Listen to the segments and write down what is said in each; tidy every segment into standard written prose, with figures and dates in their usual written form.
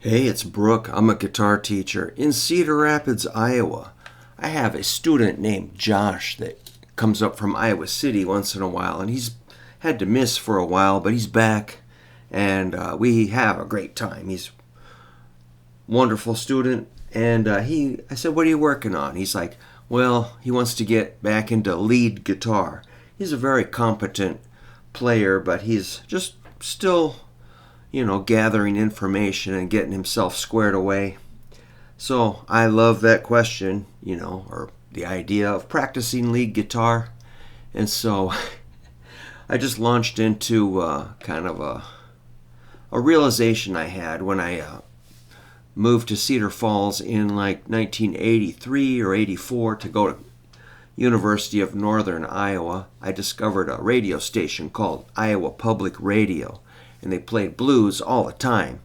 Hey, it's Brook. I'm a guitar teacher in Cedar Rapids, Iowa. I have a student named Josh that comes up from Iowa City once in a while, and he's had to miss for a while, but he's back, and we have a great time. He's a wonderful student, and I said, "What are you working on?" He's like, "Well, he wants to get back into lead guitar." He's a very competent player, but he's just still gathering information and getting himself squared away. So I love that question, or the idea of practicing lead guitar. And so I just launched into kind of a realization I had when I moved to Cedar Falls in like 1983 or 84 to go to University of Northern Iowa. I discovered a radio station called Iowa Public Radio, and they played blues all the time,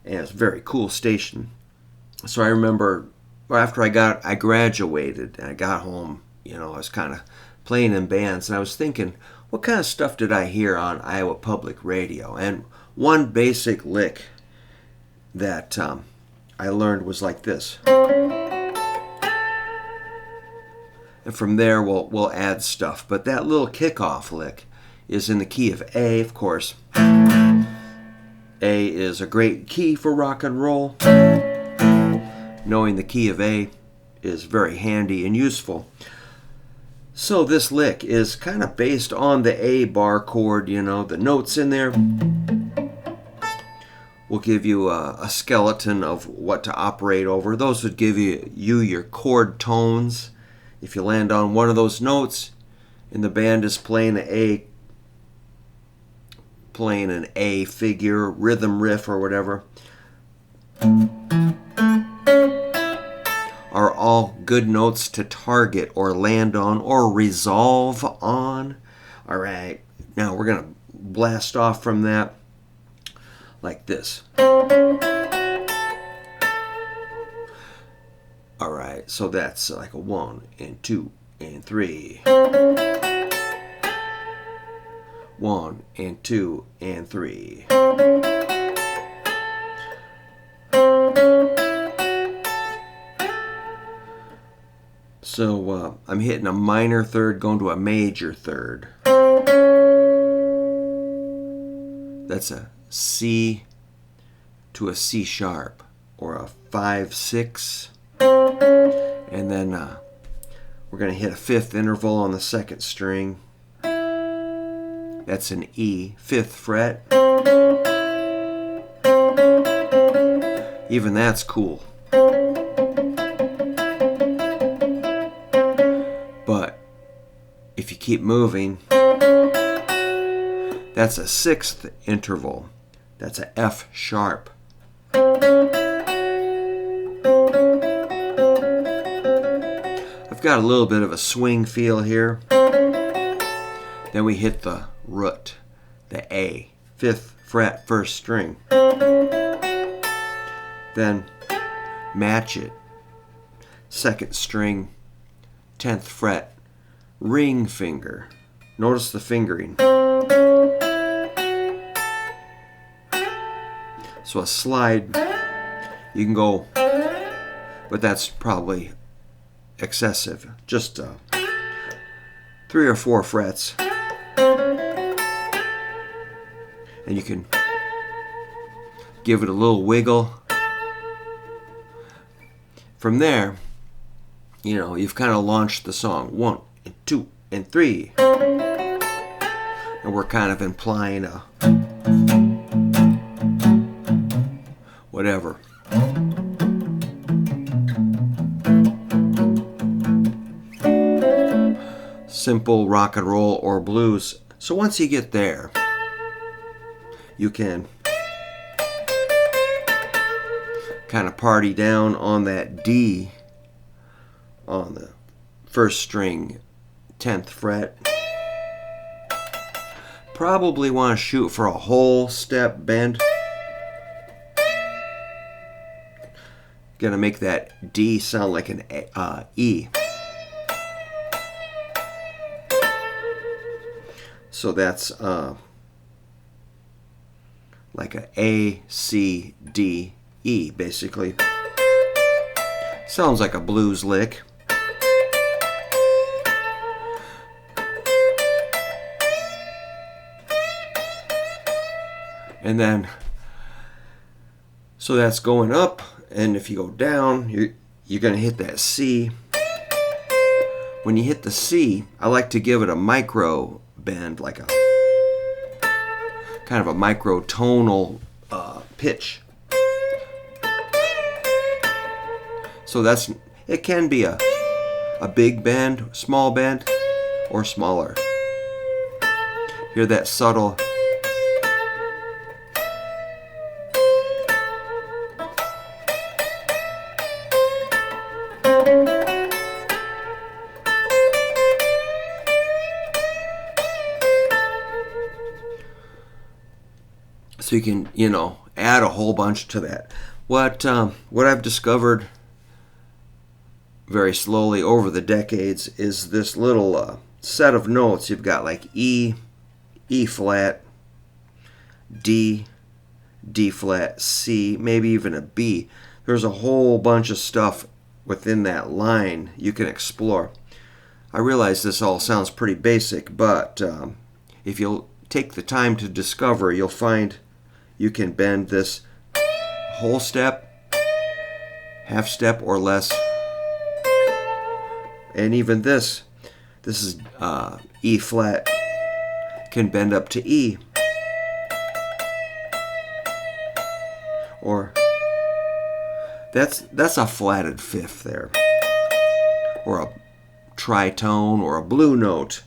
and it's a very cool station. So I remember after I graduated and I got home, I was kind of playing in bands, and I was thinking, what kind of stuff did I hear on Iowa Public Radio? And one basic lick that I learned was like this. And from there we'll add stuff, but that little kickoff lick is in the key of A, of course. A is a great key for rock and roll. Knowing the key of A is very handy and useful. So this lick is kind of based on the A bar chord, the notes in there will give you a skeleton of what to operate over. Those would give you your chord tones. If you land on one of those notes and the band is playing an A figure, rhythm riff, or whatever, are all good notes to target or land on or resolve on. All right, now we're going to blast off from that like this. All right, so that's like a 1 and 2 and 3. 1 and 2 and 3. So I'm hitting a minor third going to a major third. That's a C to a C sharp, or a 5/6. And then we're going to hit a fifth interval on the second string. That's an E, 5th fret. Even that's cool. But if you keep moving, that's a 6th interval. That's a F sharp. I've got a little bit of a swing feel here. Then we hit the root, the A, 5th fret, 1st string. Then match it, 2nd string, 10th fret, ring finger. Notice the fingering. So a slide, you can go, but that's probably excessive. Just 3 or 4 frets. And you can give it a little wiggle. From there, you've kind of launched the song. 1 and 2 and 3. And we're kind of implying a whatever. Simple rock and roll or blues. So once you get there, you can kind of party down on that D on the 1st string, 10th fret. Probably want to shoot for a whole step bend. Gonna make that D sound like an E. So that's like a A, C, D, E, basically. Sounds like a blues lick. And then, so that's going up, and if you go down, you're going to hit that C. When you hit the C, I like to give it a micro bend, like a kind of a microtonal pitch. So it can be a big bend, small bend, or smaller. Hear that subtle. So you can, add a whole bunch to that. What I've discovered very slowly over the decades is this little set of notes. You've got like E, E flat, D, D flat, C, maybe even a B. There's a whole bunch of stuff within that line you can explore. I realize this all sounds pretty basic, but if you'll take the time to discover, you'll find you can bend this whole step, half step or less. And even this is E flat, can bend up to E. Or that's a flatted fifth there. Or a tritone or a blue note.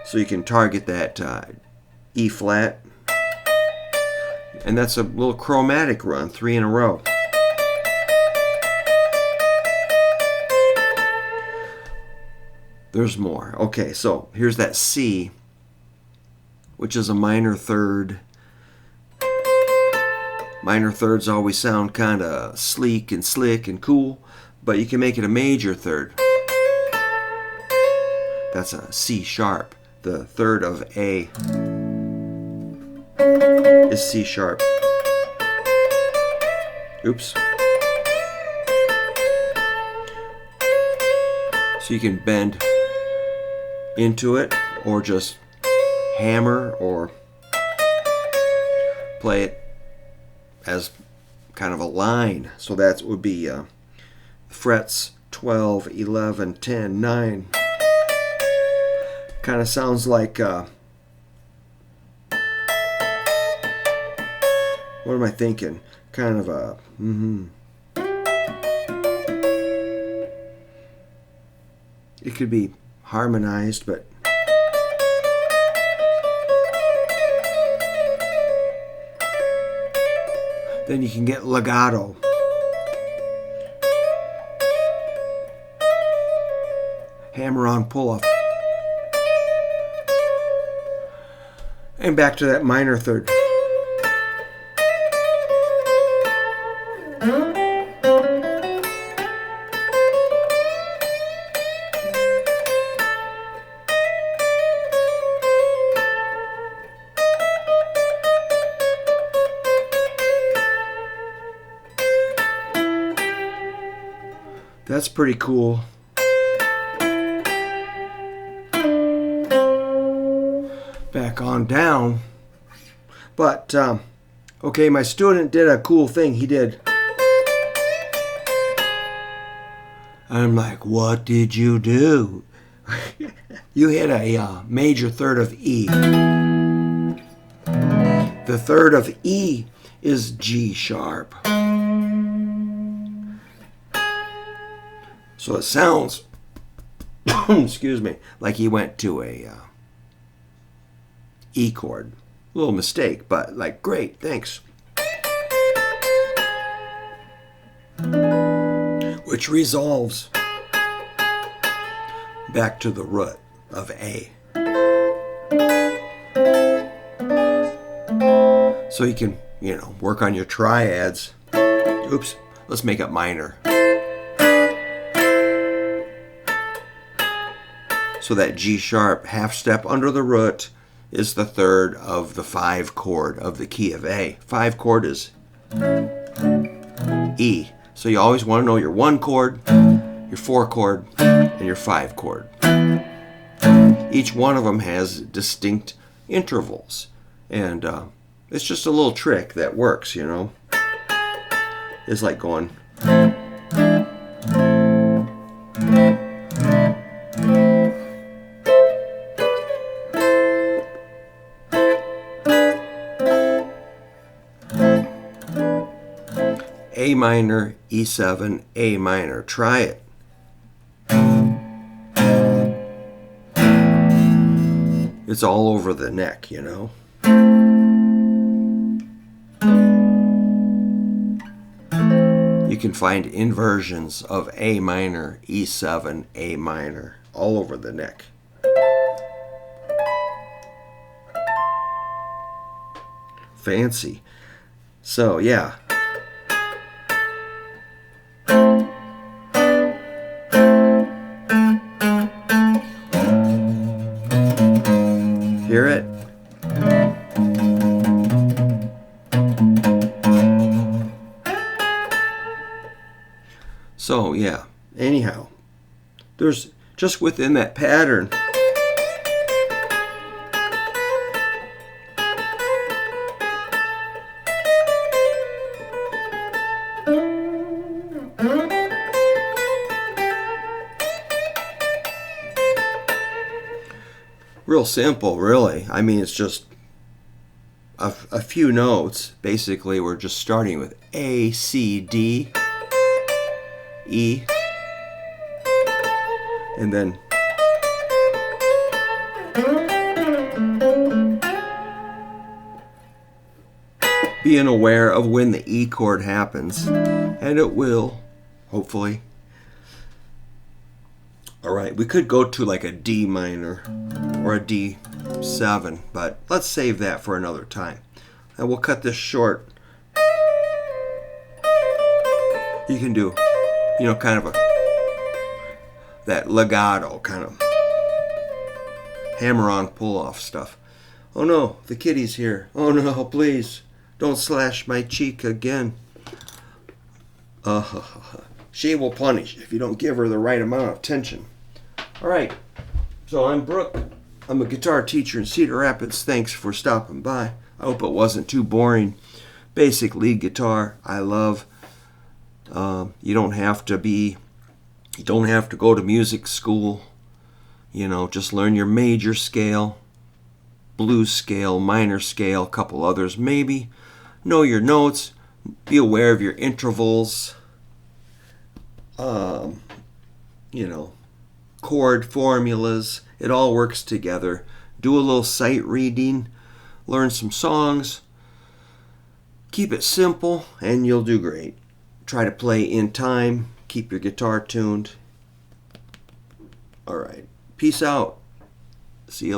So you can target that E flat. And that's a little chromatic run, 3 in a row. There's more. Okay, so here's that C, which is a minor third. Minor thirds always sound kind of sleek and slick and cool, but you can make it a major third. That's a C sharp. The third of A is C sharp. Oops. So you can bend into it or just hammer or play it as kind of a line. So that would be frets 12, 11, 10, 9. Kind of sounds like what am I thinking? Kind of a It could be harmonized, but then you can get legato. Hammer on pull off. And back to that minor third. That's pretty cool. Back on down. But, okay, my student did a cool thing. He did. I'm like, what did you do? You hit a major third of E. The third of E is G sharp. So it sounds, excuse me, like he went to a E chord. A little mistake, but like, great, thanks. Which resolves back to the root of A. So you can, work on your triads. Oops, let's make it minor. So that G sharp half step under the root is the third of the 5 chord of the key of A. 5 chord is E. So you always want to know your 1 chord, your 4 chord, and your 5 chord. Each one of them has distinct intervals. And it's just a little trick that works, you know. It's like going... A minor, E7, A minor. Try it. It's all over the neck, you know. You can find inversions of A minor, E7, A minor, all over the neck. Fancy. So, yeah. Hear it? So, yeah. Anyhow, there's just within that pattern. Real simple, really. I mean, it's just a few notes. Basically, we're just starting with A, C, D, E, and then being aware of when the E chord happens, and it will, hopefully. All right, we could go to like a D minor or a D7, but let's save that for another time. And we'll cut this short. You can do, you know, kind of that legato kind of hammer-on pull-off stuff. Oh no, the kitty's here. Oh no, please, don't slash my cheek again. She will punish if you don't give her the right amount of attention. All right, so I'm Brook. I'm a guitar teacher in Cedar Rapids. Thanks for stopping by. I hope it wasn't too boring. Basic lead guitar, I love. You don't have to go to music school. You know, just learn your major scale, blues scale, minor scale, a couple others maybe. Know your notes. Be aware of your intervals. You know, chord formulas. It all works together. Do a little sight reading. Learn some songs. Keep it simple and you'll do great. Try to play in time. Keep your guitar tuned. All right. Peace out. See you later.